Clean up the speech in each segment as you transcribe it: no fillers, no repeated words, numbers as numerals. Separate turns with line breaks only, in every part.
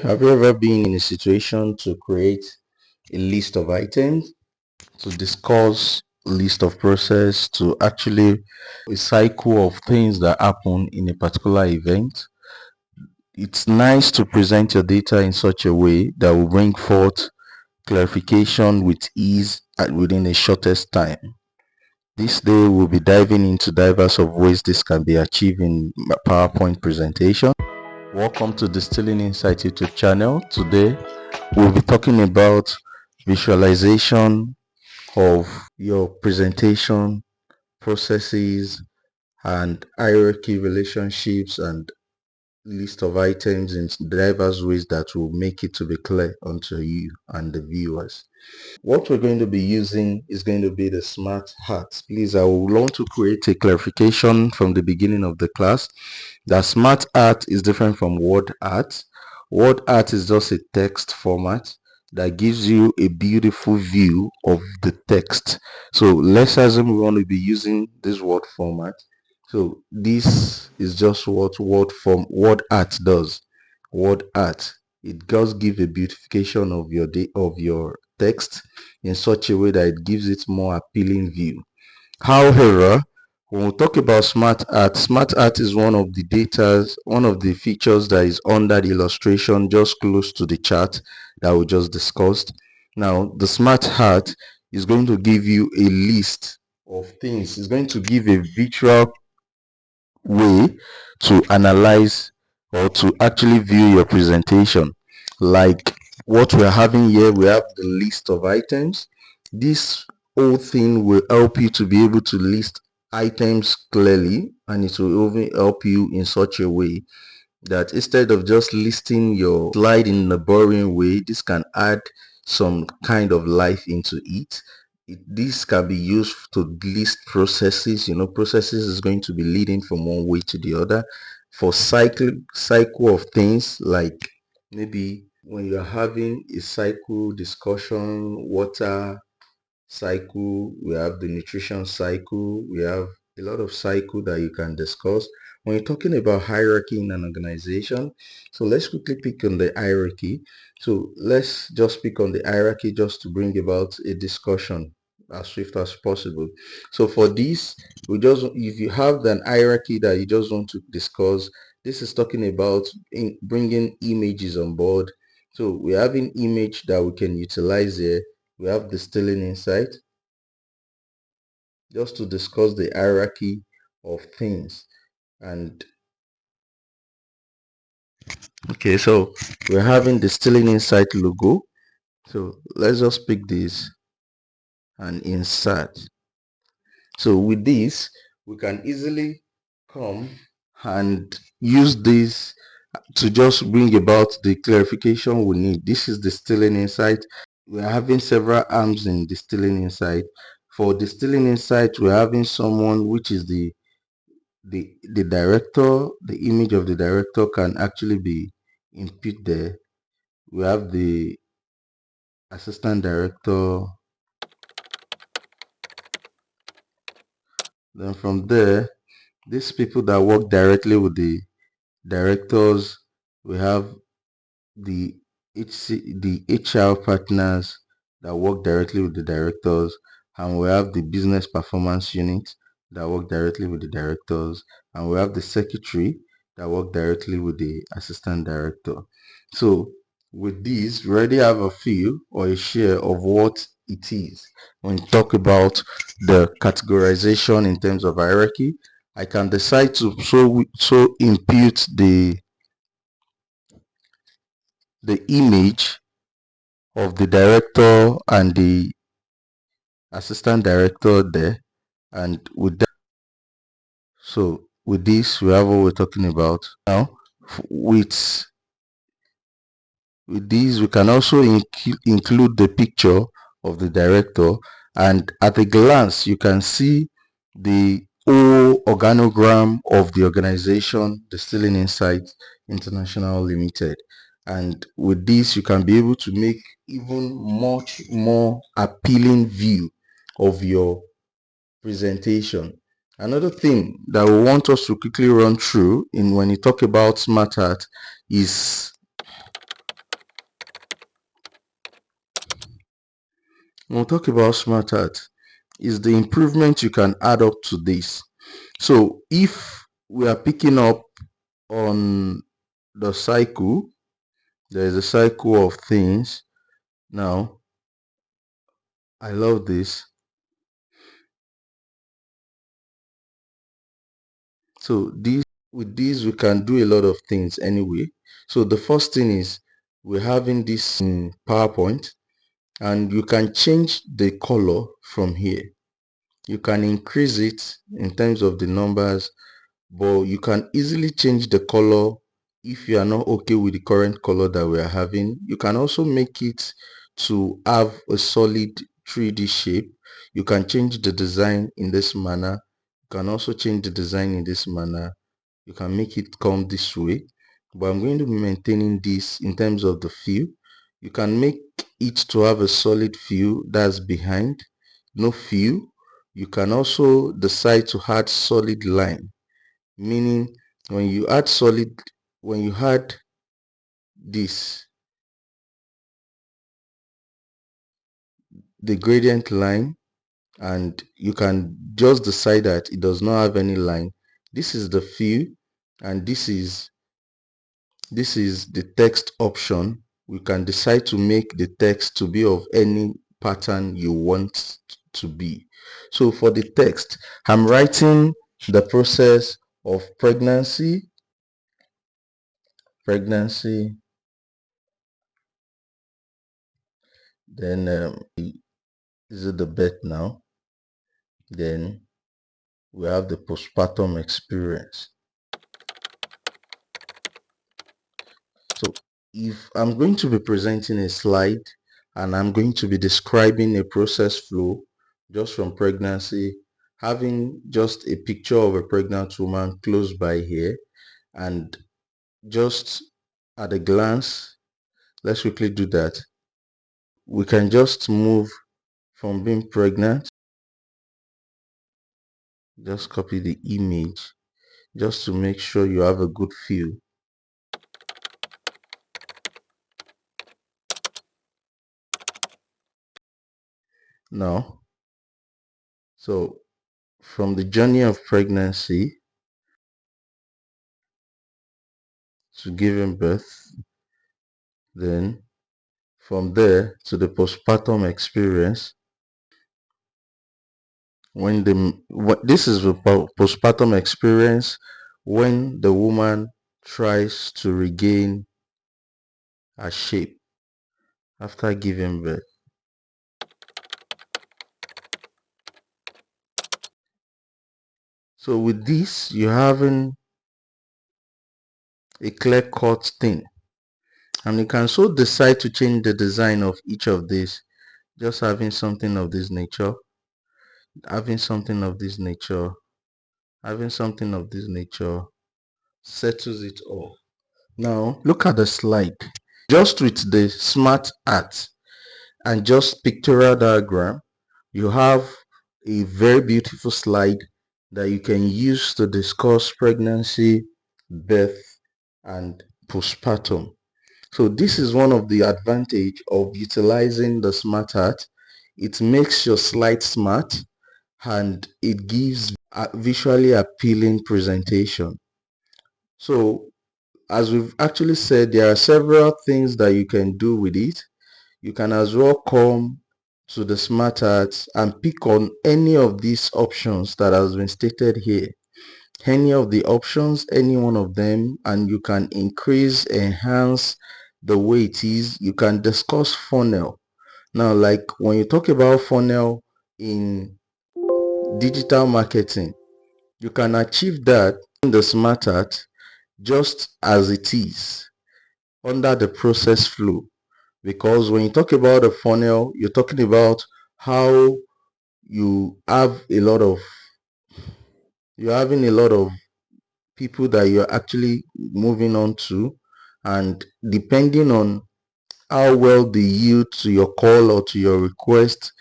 Have you ever been in a situation to create a list of items, to discuss a list of process, to actually a cycle of things that happen in a particular event? It's nice to present your data in such a way that will bring forth clarification with ease and within the shortest time. This day we'll be diving into diverse of ways this can be achieved in PowerPoint presentation. Welcome to Distilling Insight YouTube channel. Today we'll be talking about visualization of your presentation processes and hierarchy relationships and list of items in diverse ways that will make it to be clear unto you and the viewers. What we're going to be using is going to be the smart art. Please, I will want to create a clarification from the beginning of the class that smart art is different from word art. Word art is just a text format that gives you a beautiful view of the text. So let's assume we want to be using this word format. So this is just what word art does. Word art, it does give a beautification of your text in such a way that it gives it more appealing view. However, when we talk about smart art is one of the features that is under the illustration just close to the chart that we just discussed. Now, the smart art is going to give you a list of things. It's going to give a visual way to analyze or to actually view your presentation. Like what we're having here, we have the list of items. This whole thing will help you to be able to list items clearly, and it will even help you in such a way that instead of just listing your slide in a boring way, this can add some kind of life into it. This can be used to list processes. Processes is going to be leading from one way to the other for cycle of things, like maybe when you're having a cycle discussion, water cycle, we have the nutrition cycle, we have a lot of cycle that you can discuss when you're talking about hierarchy in an organization. So let's quickly pick on the hierarchy. So let's just pick on the hierarchy just to bring about a discussion as swift as possible. So for this, if you have an hierarchy that you just want to discuss, this is talking about bringing images on board. So we have an image that we can utilize here. We have Distilling Insight just to discuss the hierarchy of things. And okay, so we're having Distilling Insight logo. So let's just pick this and insert. So with this, we can easily come and use this to just bring about the clarification we need. This is Distilling Insight. We're having several arms in Distilling Insight. For Distilling Insight, we're having someone which is the director. The image of the director can actually be input there. We have the assistant director. Then from there, these people that work directly with the directors, we have the the HR partners that work directly with the directors, and we have the business performance unit that work directly with the directors, and we have the secretary that work directly with the assistant director. So with this, we already have a feel or a share of what it is. When you talk about the categorization in terms of hierarchy, I can decide to so impute the image of the director and the assistant director there, and with that, so with this we have what we're talking about now. with with this we can also include the picture of the director, and at a glance you can see the whole organogram of the organization Distilling Insight International Limited. And with this you can be able to make even much more appealing view of your presentation. Another thing that we want us to quickly run through in when you talk about smart art is When we talk about smart art, is the improvement you can add up to this. So if we are picking up on the cycle, there is a cycle of things. Now, I love this. So this, with this we can do a lot of things anyway. So the first thing is we're having this in PowerPoint, and you can change the color from here. You can increase it in terms of the numbers, but you can easily change the color. If you are not okay with the current color that we are having, you can also make it to have a solid 3D shape. You can change the design in this manner. You can also change the design in this manner. You can make it come this way, but I'm going to be maintaining this in terms of the fill. You can make it to have a solid fill that's behind, no fill. You can also decide to add solid line, meaning when you add solid, when you add this, the gradient line, and you can just decide that it does not have any line. This is the fill, and this is the text option. We can decide to make the text to be of any pattern you want to be. So for the text, I'm writing the process of pregnancy, then is it the birth now? Then we have the postpartum experience. So if I'm going to be presenting a slide and I'm going to be describing a process flow just from pregnancy, having just a picture of a pregnant woman close by here, and just at a glance, let's quickly do that. We can just move from being pregnant, just copy the image just to make sure you have a good feel. Now, so from the journey of pregnancy to giving birth, then from there to the postpartum experience, when this is the postpartum experience, when the woman tries to regain her shape after giving birth. So with this, you're having a clear-cut thing, and you can so decide to change the design of each of these, just having something of this nature, having something of this nature, having something of this nature, settles it all. Now look at the slide. Just with the smart art and just pictorial diagram, you have a very beautiful slide that you can use to discuss pregnancy, birth, and postpartum. So this is one of the advantage of utilizing the smart art. It makes your slide smart, and it gives a visually appealing presentation. So as we've actually said, there are several things that you can do with it. You can as well come to the smart art and pick on any of these options that has been stated here. Any of the options, any one of them, and you can increase, enhance the way it is. You can discuss funnel. Now, like when you talk about funnel in digital marketing, you can achieve that in the smart art just as it is under the process flow. Because when you talk about a funnel, you're talking about how you have a lot of you're having a lot of people that you're actually moving on to, and depending on how well they yield to your call or to your request,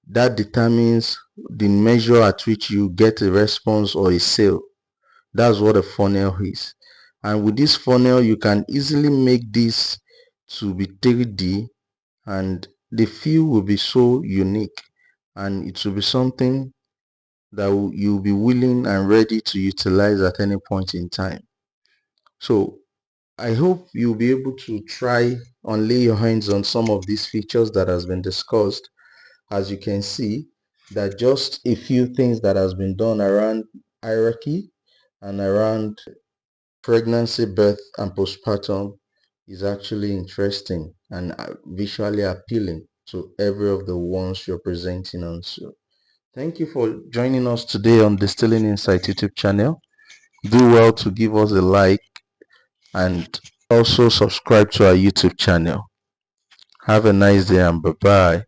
that determines the measure at which you get a response or a sale. That's what a funnel is. And with this funnel, you can easily make this to be 3D, and the feel will be so unique, and it will be something that you'll be willing and ready to utilize at any point in time. So I hope you'll be able to try and lay your hands on some of these features that has been discussed. As you can see, that just a few things that has been done around hierarchy and around pregnancy, birth, and postpartum is actually interesting and visually appealing to every of the ones you're presenting on. So thank you for joining us today on Distilling Insight YouTube channel. Do well to give us a like and also subscribe to our YouTube channel. Have a nice day and bye bye.